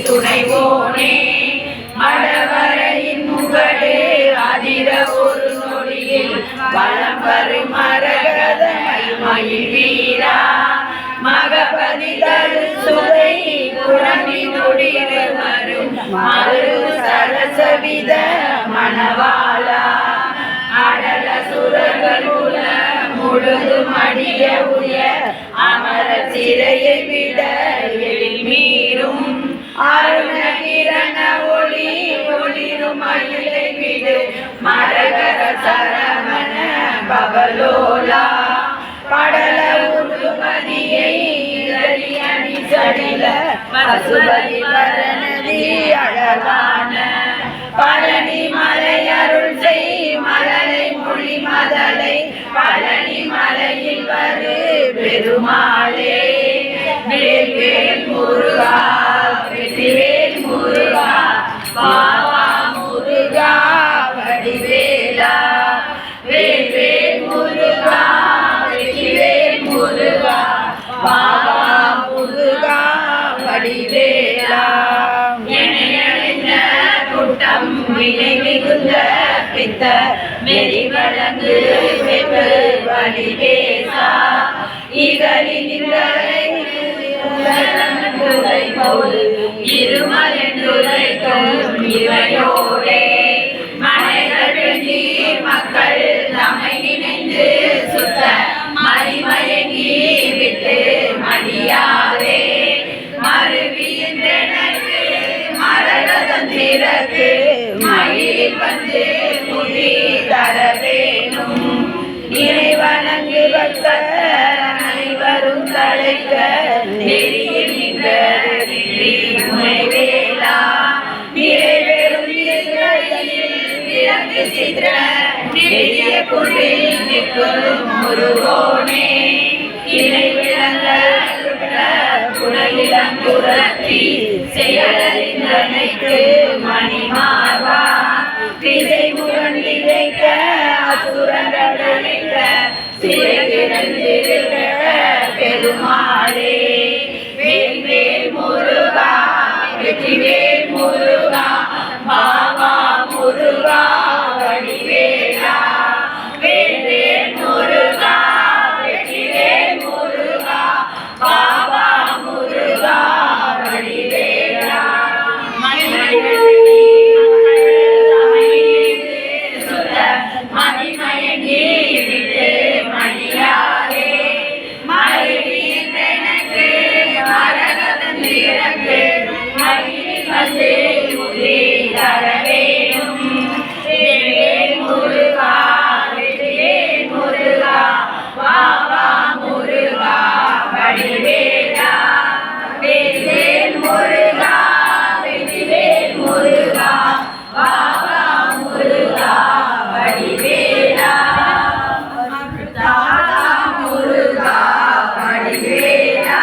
துணைவோனே மடவரையின் முகடே அதிர ஒரு நொடியில் வலம் வரும் மரகத மயில் வீரா மகபதி தரு சுதை குழம்பி நொடியில் வரும் மறு சரசவித மணவாளா அடல சுரகுல முழுதும் அடிய உயர் அமர சிறையை விட எழில் மீறும் அருணகிரண ஒளி ஒளிரும் மயிலை விடு மரகர சரவண பவலோலா படல உருபதியை அணி சடில பசுபதி வரணதி அழகான பழனி மலை அருள் செய் மலரை மொழி மதலை பழனி மலையில் வரு பெருமாளே வேல் வேல் முருகா வெற்றிவேல் முருகா பாவா முருகா வடிவேலா வேல் வேல் முருகா வெற்றிவேல் முருகா பாவா முருகா வடிவேலா கூட்டம் வினை மிகுந்த பித்த மெறி வழங்கு வெப்பு வலிவேசா இருமலென்றுரைக்கும் இவையோடே மனைகள் நீர் மக்கள் நம்மை நினைந்து சுத்த மறிமயங்கி விட்டு மடியாரே மறுவியென்றெனக்கு மரகதம் திறக்கு மயிலில் வந்து முடி தர வேணும் இறை வணங்கு பக்தர் அனைவரும் தலைக்க நெறியில் நின்ற வேலா நிறைவேறும் விலங்கு சித்திர நெறிய குழில் நிற்கும் முருகோனே இணை விளங்க குணயிலங்குரத்தி செயலறிந்தனைக்கு மணிமார்வா திசை முரண்டிரைக்க அசுரண்டடைக்க சிறகிழந்திருக்க பெருமாளே வேல் வேல் முருகா வெற்றிவேல் முருகா பாவா முருகா வடிவேலா வேல் வேல் முருகா வெற்றிவேல் முருகா பாவா முருகா வடிவேலா மணிமயங்கி விட்டு மணியாரே மறுவியின் எனக்கு மரகதம் இறக்கு மயிலில் வந்து முடி தர வேணும் வேல் முருகா வெற்றிவேல் முருகா பாவா முருகா வடிவேலா வேல் வேல் முருகா வெற்றிவேல் முருகா பாவா முருகா வடிவேலா தாதா முருகா வடிவேலா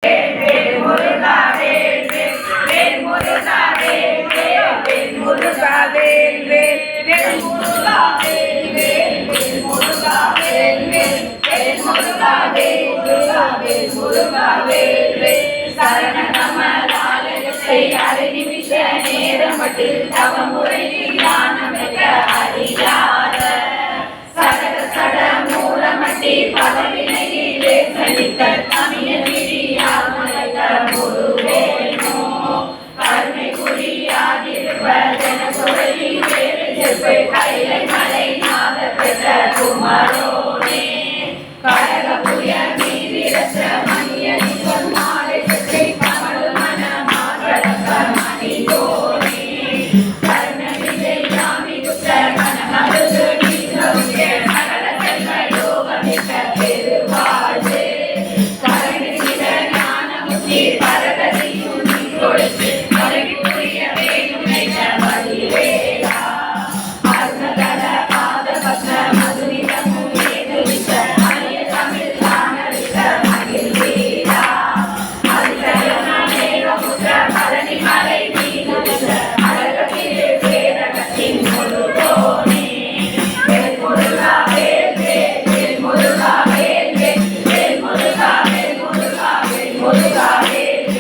வேல் முருகா வேல் வேல் முருகா வேல் வேல் முருகா வேல் வேல் முருகா வேல் வேல் முருகா வேல் வேல் முருகா வேல் வேல் முருகா வேல் வேல் சரண கமலாலயத்தை அரை நிமிஷ நேரம் மட்டும் தவமுறை ஞானம் அறியாத சடக சட மூலமட்டி பதவினையிலே சலித்த தமிழ விழியாமலைக்க முருகேனோ கருணை புரியாதிருப்பதென சொல்லி வேறு செல்வை கைலை மலை நாத பெற்ற குமரோனே கடக புய மீதிரற்ற மணியன் மாலை செல்வை நீர் பரகதி உண்ணி கொடுத்து மனைவி புரிய வேணுமென வடிவேலா அருணகர பாத பத்ம மதுரிதமும் ஏதுவித்த அரிய தமிழ் தானளித்த மகிழ்வீரா அதிசயன மேகமுற்ற பழனி மலை மீதுவித்த அழகிலே பேரகத்தின் முழுதோனே வேல் முருகா வேல் வேல் வேல் முருகா வேல் வேல் வேல் முருகா வேல் முருகா வேல் முருகா வேல்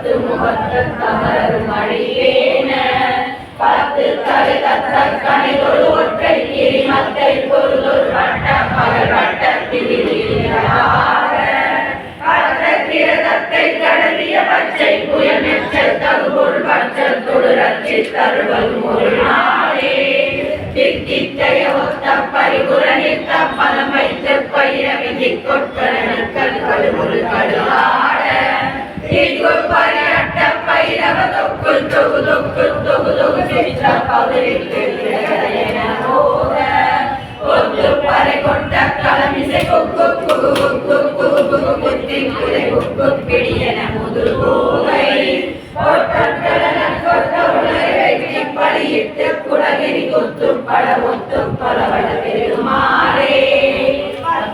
பத்து முகத்து தமரும் அடியேன பத்து தலை தத்த கணிதொரு ஒற்றை கிரிமத்தை பொருளொரு வட்ட பகல் வட்ட திரியாக கிரதத்தை கடலிய பச்சை புயல் மெச்சல் தகுபொருள் பச்சல் தொடு ரட்சி தருவல் முருநாளே தித்தித்தைய ஒத்த பரிபுர நித்த பலம் வைத்து பயிர விதி கொட்கடனுக்கள் கடுமுரு கடுவாட திகொப்பரி அட்ட பயிரவ தொக்குள் தொகு தொக்குள் தொகு தொகு சிற்ற பகுதிக்கு என போத ஒத்து பறை கொண்ட களமிசை கொக்கு குகு குகு குகு குகு குத்தி குதை குக்கு பிடியன முதுகு போகை ஒட்டக்கடன கொத்த உலகை வைத்து பலியிட்டு குடகிரி குத்து பட ஒத்து பலவட பெருமாறே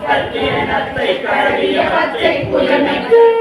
பச்சை கடலிய பச்சை புயல்